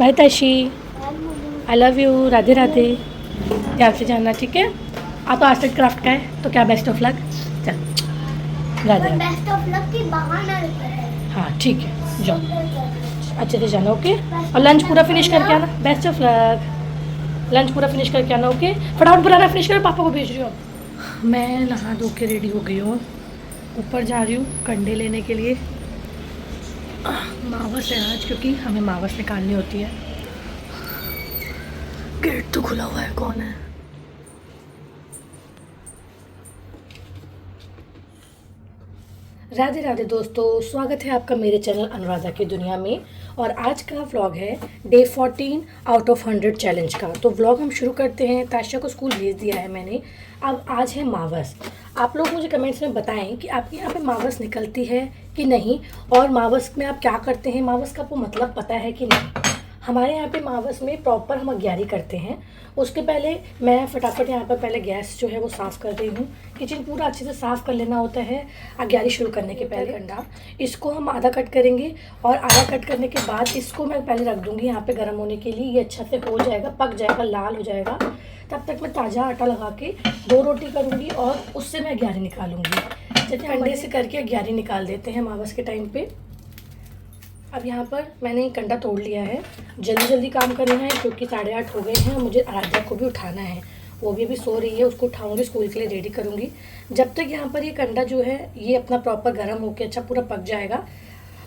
Bye Tashi, I love you, Radhe Radhe. ध्यान से जाना, ठीक है। आप तो आज तक क्राफ्ट का है तो क्या बेस्ट ऑफ लक। चल Radhe Radhe. Best of luck की बहाना रहता है। हाँ ठीक है, जाओ अच्छे से जाना, ओके। और लंच पूरा फिनिश करके आना, बेस्ट ऑफ लक। लंच पूरा फिनिश करके आना, ओके। फटाफट बनाना फिनिश करो, पापा को भेज रही हूँ। मैं नहा धो के रेडी हो गई हूँ, ऊपर जा रही हूँ कंडे लेने के लिए। मावस है आज, क्योंकि हमें मावस निकालनी होती है। गेट तो खुला हुआ है, कौन है? राधे राधे दोस्तों, स्वागत है आपका मेरे चैनल अनुराधा की दुनिया में। और आज का व्लॉग है डे 14 आउट ऑफ 100 चैलेंज का। तो व्लॉग हम शुरू करते हैं। ताशा को स्कूल भेज दिया है मैंने। अब आज है मावस। आप लोग मुझे कमेंट्स में बताएं कि आपके यहाँ पे मावस निकलती है कि नहीं, और मावस में आप क्या करते हैं, मावस का आपको मतलब पता है कि नहीं। हमारे यहाँ पे मावस में प्रॉपर हम अग्यारी करते हैं। उसके पहले मैं फटाफट यहाँ पर पहले गैस जो है वो साफ़ कर रही हूँ। किचन पूरा अच्छे से साफ़ कर लेना होता है अग्यारी शुरू करने के पहले। कंडा इसको हम आधा कट करेंगे, और आधा कट करने के बाद इसको मैं पहले रख दूँगी यहाँ पे गर्म होने के लिए। ये अच्छा से हो जाएगा, पक जाएगा, लाल हो जाएगा। तब तक मैं ताज़ा आटा लगा के 2 रोटी करूँगी और उससे मैं अग्यारी निकालूँगी। जैसे कंडे से करके अग्यारी निकाल देते हैं मावस के टाइम पे। अब यहाँ पर मैंने कंडा तोड़ लिया है। जल्दी जल्दी काम करना है क्योंकि 8:30 हो गए हैं। मुझे आराध्या को भी उठाना है, वो भी अभी सो रही है। उसको उठाऊंगी, स्कूल के लिए रेडी करूँगी। जब तक यहाँ पर ये कंडा जो है ये अपना प्रॉपर गर्म होकर अच्छा पूरा पक जाएगा।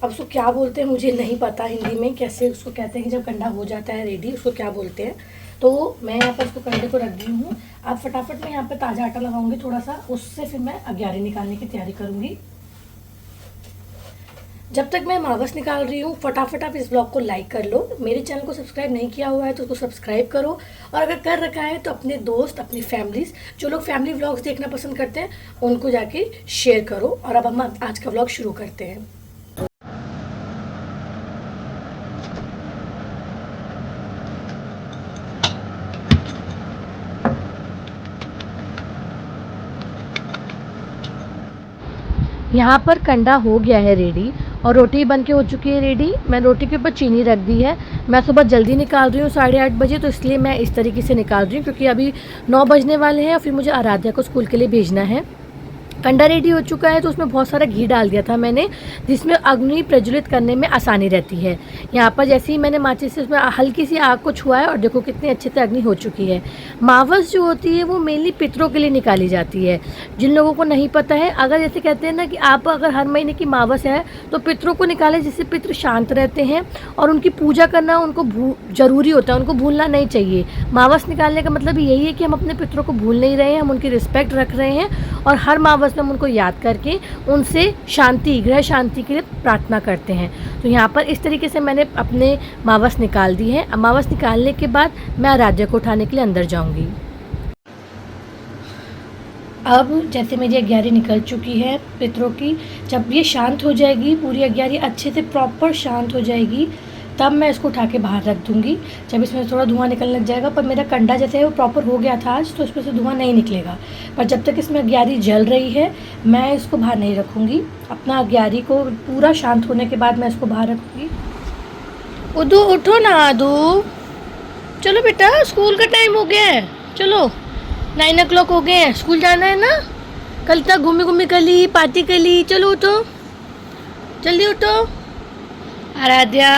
अब उसको क्या बोलते हैं मुझे नहीं पता हिंदी में कैसे उसको कहते हैं, जब कंडा हो जाता है रेडी उसको क्या बोलते हैं। तो मैं यहाँ पर उसको कंडे को रख दी हूँ। अब फटाफट मैं यहाँ पर ताज़ा आटा लगाऊंगी थोड़ा सा, उससे फिर मैं अग्यारी निकालने की तैयारी करूँगी। जब तक मैं मावस निकाल रही हूँ फटाफट आप इस ब्लॉग को लाइक कर लो। मेरे चैनल को सब्सक्राइब नहीं किया हुआ है तो उसको सब्सक्राइब करो, और अगर कर रखा है तो अपने दोस्त, अपनी फैमिलीज, जो लोग फैमिली व्लॉग्स देखना पसंद करते हैं उनको जाके शेयर करो। और अब हम आज का व्लॉग शुरू करते हैं। यहाँ पर कंडा हो गया है रेडी, और रोटी बन के हो चुकी है रेडी। मैं रोटी के ऊपर चीनी रख दी है। मैं सुबह जल्दी निकाल रही हूँ 8:30 बजे, तो इसलिए मैं इस तरीके से निकाल रही हूँ क्योंकि अभी 9 बजने वाले हैं और फिर मुझे आराध्या को स्कूल के लिए भेजना है। कंडा रेडी हो चुका है तो उसमें बहुत सारा घी डाल दिया था मैंने, जिसमें अग्नि प्रज्वलित करने में आसानी रहती है। यहाँ पर जैसे ही मैंने माचिस से उसमें हल्की सी आग को छुआ है और देखो कितनी अच्छे से अग्नि हो चुकी है। मावस जो होती है वो मेनली पितरों के लिए निकाली जाती है। जिन लोगों को नहीं पता है, अगर जैसे कहते हैं ना कि आप अगर हर महीने की मावस है तो पितरों को निकालें, जिससे पितृ शांत रहते हैं और उनकी पूजा करना उनको ज़रूरी होता है, उनको भूलना नहीं चाहिए। मावस निकालने का मतलब यही है कि हम अपने पितरों को भूल नहीं रहे हैं, हम उनकी रिस्पेक्ट रख रहे हैं और हर मावस में हम उनको याद करके उनसे शांति, गृह शांति के लिए प्रार्थना करते हैं। तो यहाँ पर इस तरीके से मैंने अपने मावस निकाल दी है। अब मावस निकालने के बाद मैं आराध्या को उठाने के लिए अंदर जाऊंगी। अब जैसे मेरी अग्यारी निकल चुकी है पितरों की, जब ये शांत हो जाएगी, पूरी अग्यारी अच्छे से प्रॉपर शांत हो जाएगी, तब मैं इसको उठा के बाहर रख दूँगी। जब इसमें थोड़ा धुआं निकलने लग जाएगा, पर मेरा कंडा जैसे है वो प्रॉपर हो गया था आज, तो इसमें से धुआं नहीं निकलेगा। पर जब तक इसमें अग्यारी जल रही है मैं इसको बाहर नहीं रखूँगी। अपना अग्यारी को पूरा शांत होने के बाद मैं इसको बाहर रखूँगी। उदू उठो ना आदू, चलो बेटा स्कूल का टाइम हो गया है, चलो 9 o'clock हो गए हैं, स्कूल जाना है ना। कल तक घूमी घूमी कर ली, पार्टी कर ली, चलो उठो, जल्दी उठो। आराध्या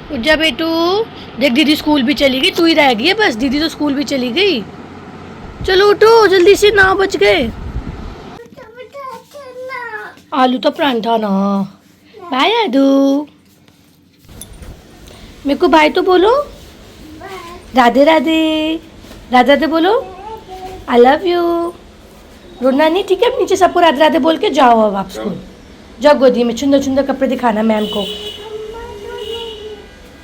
उठ जा बेटू। देख दीदी स्कूल भी चली गई, तू ही रह गई है बस, दीदी तो स्कूल भी चली गई। चलो उठो जल्दी से, 9 बज गए। आलू तो परांठा ना। बाय आदू, मेरे को बाय तो बोलो। राधे राधे, राधे राधे बोलो। आई लव यू। रोना नहीं, ठीक है। अब नीचे सबको राधे राधे बोल के जाओ। अब आप स्कूल जाओ, गोदी में सुंदर सुंदर कपड़े दिखाना मैम को,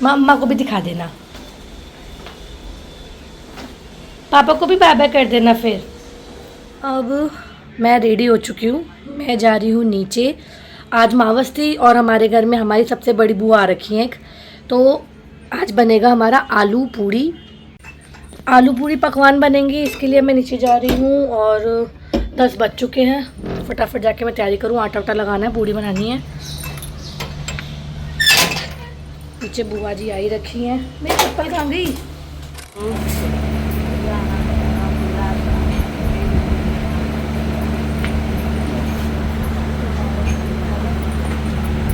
मम्मा को भी दिखा देना, पापा को भी बाय बाय कर देना फिर। अब मैं रेडी हो चुकी हूँ, मैं जा रही हूँ नीचे। आज मावस थी और हमारे घर में हमारी सबसे बड़ी बुआ आ रखी हैं, तो आज बनेगा हमारा आलू पूड़ी। आलू पूड़ी पकवान बनेंगे, इसके लिए मैं नीचे जा रही हूँ। और 10 बज चुके हैं, फटाफट जाके मैं तैयारी करूँ। आटा वाटा लगाना है, पूड़ी बनानी है। पीछे बुआ जी आई रखी हैं। मेरी चप्पल कहाँ गई?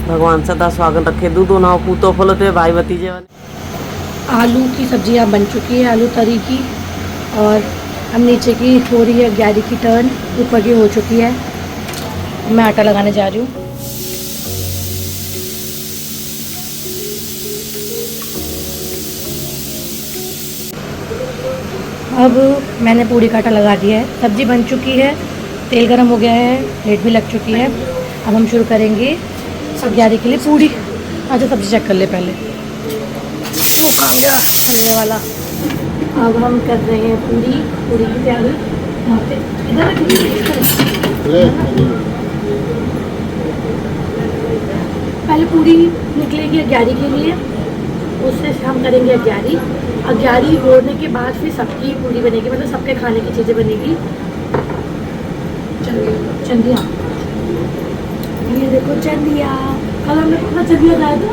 भगवान सदा स्वागत रखे, दूधो ना पूतो फलते भाई भतीजे वाले। आलू की सब्जी यहाँ बन चुकी है, आलू तरी की। और हम नीचे की हो रही है 11 की टर्न, ऊपर की हो चुकी है। मैं आटा लगाने जा रही हूँ। अब मैंने पूड़ी का आटा लगा दिया है, सब्जी बन चुकी है, तेल गरम हो गया है, प्लेट भी लग चुकी है। अब हम शुरू करेंगे 11 के लिए पूड़ी। अच्छा सब्जी चेक कर ले पहले, चलने वाला। अब हम कर रहे हैं पूड़ी की तैयारी। यहाँ पे इधर पहले पूड़ी निकलेगी 11 के लिए, उससे हम करेंगे 11 होने के बाद फिर सबकी पूड़ी बनेगी, मतलब सबके खाने की चीज़ें बनेगी। चंदिया, ये देखो चंदिया। कल हम लोग अपना चंदिया खाया था,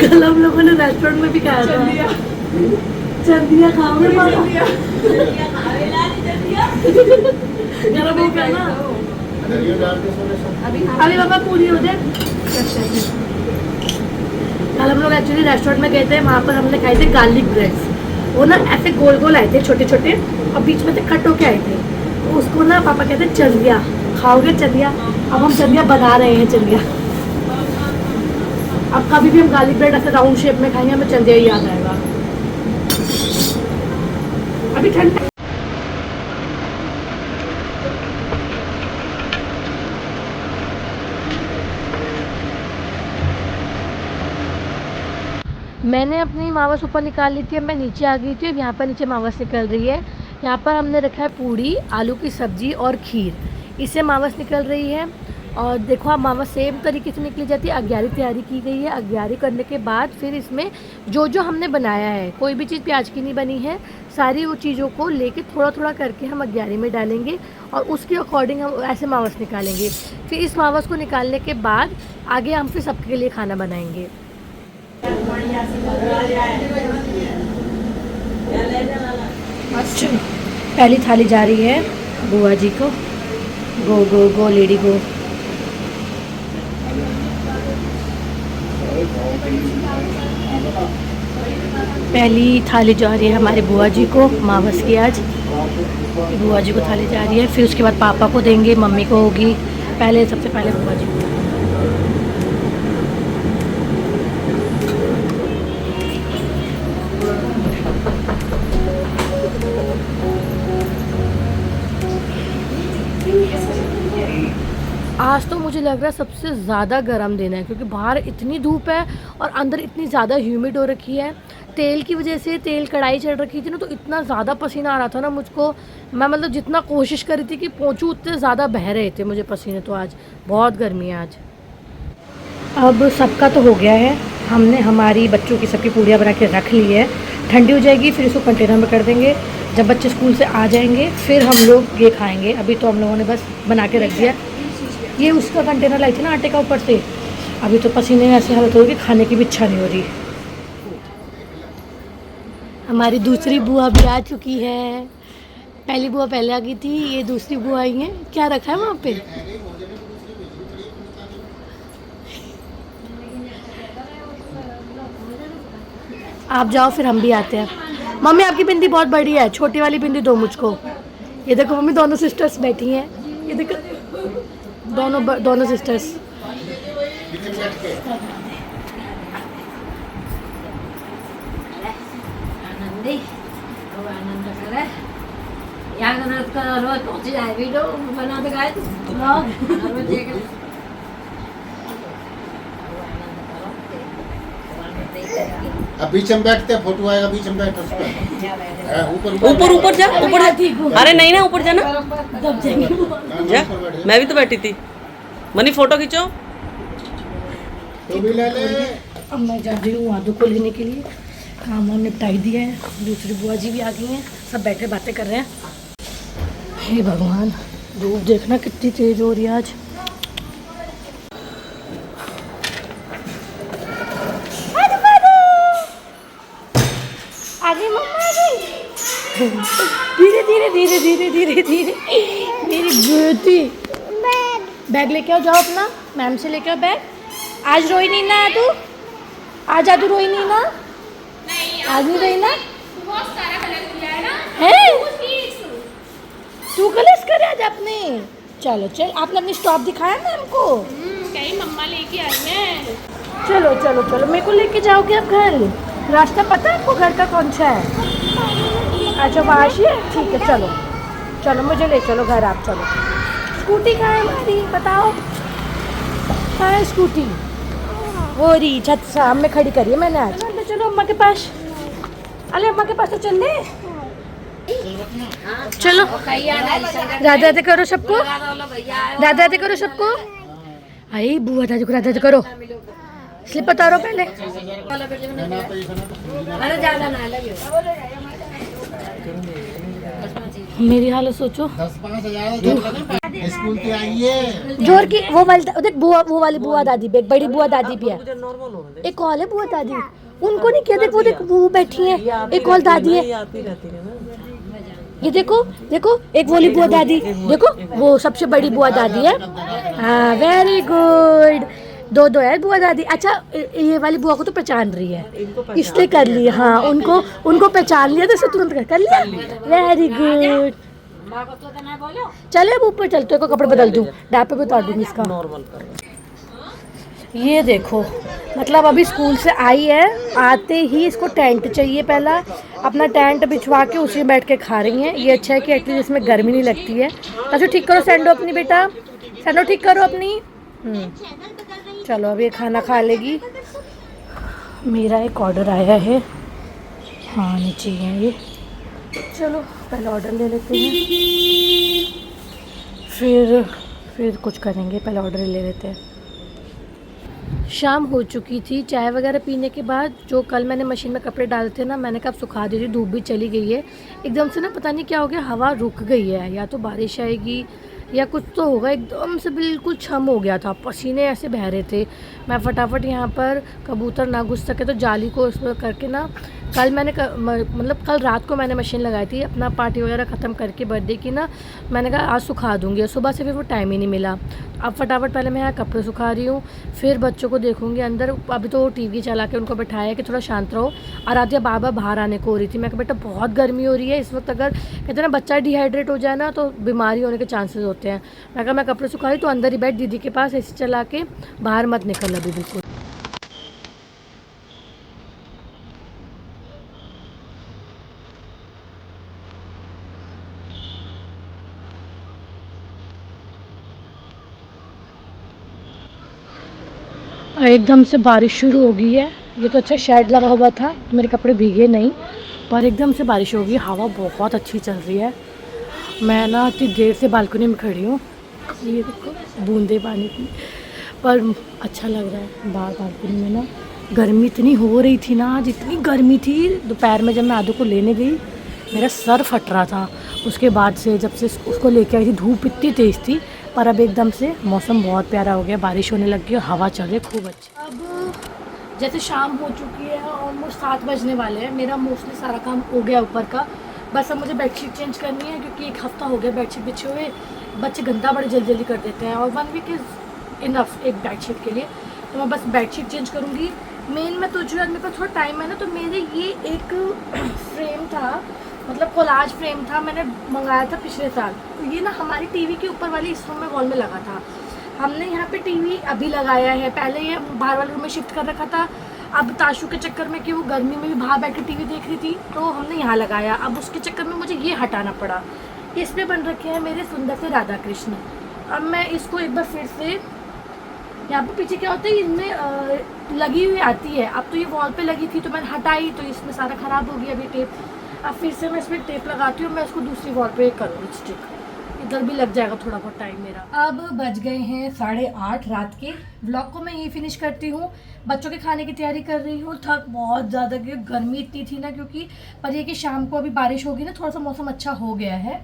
कल हम लोगों ने रेस्टोरेंट में भी खाया था। चंदिया खाओगे मामा? गरम हो गया ना अभी पापा पूरी हो जाए। कल हम लोग एक्चुअली रेस्टोरेंट में गए थे, वहाँ पर हमने खाए थे गार्लिक ब्रेड्स। वो ना ऐसे गोल गोल आए थे, छोटे छोटे, और बीच में से कट होके आए थे। तो उसको ना पापा कहते हैं चंदिया, खाओगे चंदिया? अब हम चंदिया बना रहे हैं चंदिया। अब कभी भी हम गार्लिक ब्रेड ऐसे राउंड शेप में खाएंगे, हमें चंदिया ही याद आएगा। अभी ठंड मैंने अपनी मावस ऊपर निकाल ली थी, अब मैं नीचे आ गई थी। अब यहाँ पर नीचे मावस निकल रही है। यहाँ पर हमने रखा है पूड़ी, आलू की सब्जी और खीर, इससे मावस निकल रही है। और देखो आप मावस सेम तरीके से निकली जाती है। 11 तैयारी की गई है। 11 करने के बाद फिर इसमें जो जो हमने बनाया है, कोई भी चीज़ प्याज की नहीं बनी है, सारी वो चीज़ों को लेके थोड़ा थोड़ा करके हम 11 में डालेंगे और उसके अकॉर्डिंग हम ऐसे मावस निकालेंगे। फिर इस मावस को निकालने के बाद आगे हम फिर सबके लिए खाना बनाएंगे। अच्छा, पहली थाली जा रही है बुआ जी को। गो गो गो लेडी गो। पहली थाली जा रही है हमारे बुआ जी को, मावस की आज बुआ जी को थाली जा रही है। फिर उसके बाद पापा को देंगे, मम्मी को होगी, पहले सबसे पहले बुआ जी को। आज तो मुझे लग रहा है सबसे ज़्यादा गर्म दिन है, क्योंकि बाहर इतनी धूप है और अंदर इतनी ज़्यादा ह्यूमिड हो रखी है। तेल की वजह से, तेल कढ़ाई चढ़ रखी थी ना, तो इतना ज़्यादा पसीना आ रहा था ना मुझको। मैं मतलब जितना कोशिश कर रही थी कि पहुँचूँ, उतने ज़्यादा बह रहे थे मुझे पसीने। तो आज बहुत गर्मी है आज। अब सबका तो हो गया है, हमने हमारी बच्चों की सबकी पूड़ियाँ बना के रख ली है। ठंडी हो जाएगी फिर इसको कंटेनर में कर देंगे। जब बच्चे स्कूल से आ जाएंगे फिर हम लोग ये खाएँगे। अभी तो हम लोगों ने बस बना के रख दिया। ये उसका कंटेनर लाई थी ना आटे का ऊपर से। अभी तो पसीने में ऐसी हालत हो गई, खाने की भी इच्छा नहीं हो रही। हमारी दूसरी बुआ भी आ चुकी है। पहली बुआ पहले आ गई थी, ये दूसरी बुआ आई है। क्या रखा है वहाँ पे? आप जाओ फिर हम भी आते हैं। मम्मी आपकी बिंदी बहुत बड़ी है, छोटी वाली बिंदी दो मुझको। ये देखो मम्मी, दोनों सिस्टर्स बैठी हैं। ये देखो दोनों सिस्टर्स। अब बीच में बैठते हैं, फोटो आएगा बीच में बैठ उस पर। ऊपर ऊपर जा, ऊपर जा। अरे नहीं ना, ऊपर जाना। जा, मैं भी तो बैठी थी। मनी फोटो खींचो। तो भी ले ले। अब मैं जा रही हूँ आदू को लेने के लिए। काम वाम निपटाई दिया है, दूसरी बुआ जी भी आ गई हैं, सब बैठे बातें कर रहे हैं। हे भगवान, धूप देखना कितनी तेज हो रही है आज। धीरे धीरे धीरे धीरे धीरे धीरे मेरी बेटी। बैग लेके आओ, जाओ अपना, मैम से लेके आओ बैग। आज रोई नहीं ना तू? आज तू रोई नहीं ना? आज नहीं रोई ना? बहुत सारा कलर किया है ना? है तू कलर्स करे आज आपने? चलो चल, आपने अपनी स्टॉप दिखाया मैम को? कहीं मम्मा लेके आई मैं। चलो चलो चलो, मेरे को लेके जाओगे आप घर? रास्ता पता है आपको घर का कौन सा है? अच्छा वाशी है, ठीक है चलो चलो, मुझे ले चलो घर आप, चलो। स्कूटी कहाँ है हमारी, बताओ कहाँ है स्कूटी? वो रही छत सामने खड़ी करी है मैंने आज। चलो अम्मा के पास, अरे अम्मा के पास तो चल ले। चलो राधा राधा करो सबको, राधा राधा करो सबको। आई बुआ दादी को राधा राधा करो। स्लिप उतारो पहले। मेरी हालत सोचो। 10-5 स्कूल के आइए। जोर की वो वाली देख, बुआ वो वाली बुआ दादी भी, एक बड़ी बुआ दादी भी है, नॉर्मल हो रहा है। एक और है बुआ दादी, उनको नहीं किया। देख वो देख वो बैठी है, एक और दादी है, आती रहती है ना। ये देखो देखो, एक वाली बुआ दादी देखो, वो सबसे बड़ी बुआ दादी है। हाँ वेरी गुड, दो दो है बुआ दादी। अच्छा ये वाली बुआ को तो पहचान रही है, इसलिए कर लिया। हाँ उनको पहचान लिया तो इसे तुरंत कर लिया। Very good. चले अब ऊपर चलते को कपड़े बदल दूँ, डापे पे उतार दूँगी इसका। नॉर्मल कर। ये देखो, मतलब अभी स्कूल से आई है, आते ही इसको टेंट चाहिए। पहला अपना टेंट बिछवा के उसी में बैठ के खा रही हैं। ये अच्छा है कि एटलीस्ट इसमें गर्मी नहीं लगती है। अच्छा ठीक करो सैंडो अपनी, बेटा सैंडो ठीक करो अपनी। चलो अब ये खाना खा लेगी। मेरा एक ऑर्डर आया है, हाँ नीचे है ये। चलो पहले ऑर्डर ले लेते हैं, फिर कुछ करेंगे। पहले ऑर्डर ले लेते हैं। शाम हो चुकी थी, चाय वगैरह पीने के बाद जो कल मैंने मशीन में कपड़े डाले थे ना, मैंने कहा सुखा दी थी, धूप भी चली गई है। एकदम से ना पता नहीं क्या हो गया, हवा रुक गई है, या तो बारिश आएगी या कुछ तो होगा। एकदम से बिल्कुल छम हो गया था, पसीने ऐसे बह रहे थे। मैं फटाफट यहाँ पर कबूतर ना घुस सके तो जाली को इसमें करके ना, कल मैंने मतलब कल रात को मैंने मशीन लगाई थी अपना पार्टी वगैरह ख़त्म करके बर्थडे की ना। मैंने कहा आज सुखा दूँगी, और सुबह से फिर वो टाइम ही नहीं मिला। अब फटाफट पहले मैं यहाँ कपड़े सुखा रही हूँ, फिर बच्चों को देखूँगी अंदर। अभी तो टीवी चला के उनको बैठाया कि थोड़ा शांत रहो। और आदिया बार बार बाहर आने को हो रही थी। मैं कहा बेटा बहुत गर्मी हो रही है इस वक्त, अगर कहते हैं ना बच्चा डिहाइड्रेट हो जाए ना तो बीमारी होने के चांसेस होते हैं। मैं कहा मैं कपड़े सुखा रही तो अंदर ही बैठ दीदी के पास, ऐसे चला के बाहर मत निकल अभी बिल्कुल। एकदम से बारिश शुरू हो गई है। ये तो अच्छा शेड लगा हुआ था तो मेरे कपड़े भीगे नहीं, पर एकदम से बारिश हो गई। हवा बहुत अच्छी चल रही है। मैं ना इतनी देर से बालकनी में खड़ी हूँ, ये देखो बूंदे पानी की, पर अच्छा लग रहा है बाहर बालकनी में ना। गर्मी इतनी हो रही थी ना आज, इतनी गर्मी थी। दोपहर में जब मैं आदू को लेने गई मेरा सर फट रहा था। उसके बाद से जब से उसको लेके आई थी धूप इतनी तेज़ थी, पर अब एकदम से मौसम बहुत प्यारा हो गया, बारिश होने लग गई और हवा चल रही है खूब अच्छी। अब जैसे शाम हो चुकी है, ऑलमोस्ट 7 बजने वाले हैं। मेरा मोस्टली सारा काम हो गया ऊपर का, बस अब मुझे बेडशीट चेंज करनी है क्योंकि 1 हफ़्ता हो गया बेडशीट बिछे हुए। बच्चे गंदा बड़े जल्दी जल्दी कर देते हैं और 1 वीक इज़ इनफ एक बेडशीट के लिए। तो मैं बस बेडशीट चेंज करूँगी। मेन में तो जो मेरे पास थोड़ा टाइम है ना, तो मेरे ये एक फ्रेम था, मतलब कोलाज फ्रेम था, मैंने मंगाया था पिछले साल। तो ये ना हमारी टीवी के ऊपर वाली इस रूम में वॉल में लगा था। हमने यहाँ पे टीवी अभी लगाया है, पहले ये बाहर वाले रूम में शिफ्ट कर रखा था। अब ताशु के चक्कर में कि वो गर्मी में भी बाहर बैठ के टीवी देख रही थी तो हमने यहाँ लगाया। अब उसके चक्कर में मुझे ये हटाना पड़ा। इस पर बन रखे हैं मेरे सुंदर से राधा कृष्ण। अब मैं इसको एक बार फिर से, यहाँ पे पीछे क्या होता है इनमें लगी हुई आती है, अब तो ये वॉल पे लगी थी तो मैंने हटाई तो इसमें सारा ख़राब हो गया अभी टेप। अब फिर से मैं इसमें टेप लगाती हूँ, मैं इसको दूसरी वॉल पे करूँगी स्टिक, इधर भी लग जाएगा थोड़ा बहुत टाइम मेरा। अब बज गए हैं 8:30 रात के। व्लॉग को मैं यही फिनिश करती हूँ। बच्चों के खाने की तैयारी कर रही हूँ। थक बहुत ज़्यादा क्योंकि गर्मी इतनी थी ना, क्योंकि पर ये कि शाम को अभी बारिश होगी ना, थोड़ा सा मौसम अच्छा हो गया है।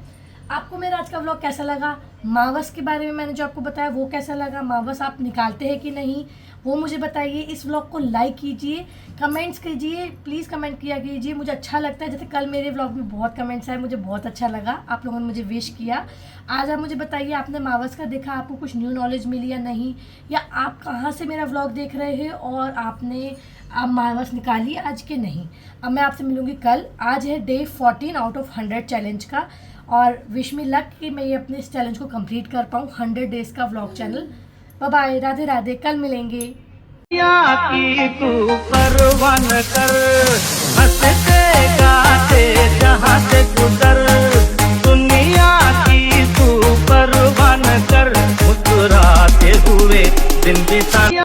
आपको मेरा आज का व्लॉग कैसा लगा मावस के बारे में मैंने जो आपको बताया वो कैसा लगा, मावस आप निकालते हैं कि नहीं वो मुझे बताइए। इस व्लॉग को लाइक कीजिए, कमेंट्स कीजिए, प्लीज़ कमेंट किया कीजिए, मुझे अच्छा लगता है। जैसे कल मेरे व्लॉग में बहुत कमेंट्स आए, मुझे बहुत अच्छा लगा, आप लोगों ने मुझे विश किया। आज आप मुझे बताइए आपने मावस का देखा, आपको कुछ न्यू नॉलेज मिली या नहीं, या आप कहाँ से मेरा व्लॉग देख रहे हैं और आपने आप मावस निकाली आज के नहीं। अब मैं आपसे मिलूँगी कल। आज है डे 14 आउट ऑफ 100 चैलेंज का, और विश मी लक कि मैं ये अपने इस चैलेंज को कंप्लीट कर पाऊँ 100 डेज़ का vlog channel. Bye bye, Radhe Radhe, कल मिलेंगे। की तू परवान कर, हंसते गाते जहाँ से गुजर, दुनिया की तू परवान कर, मुस्कुराते हुए दिन बिता।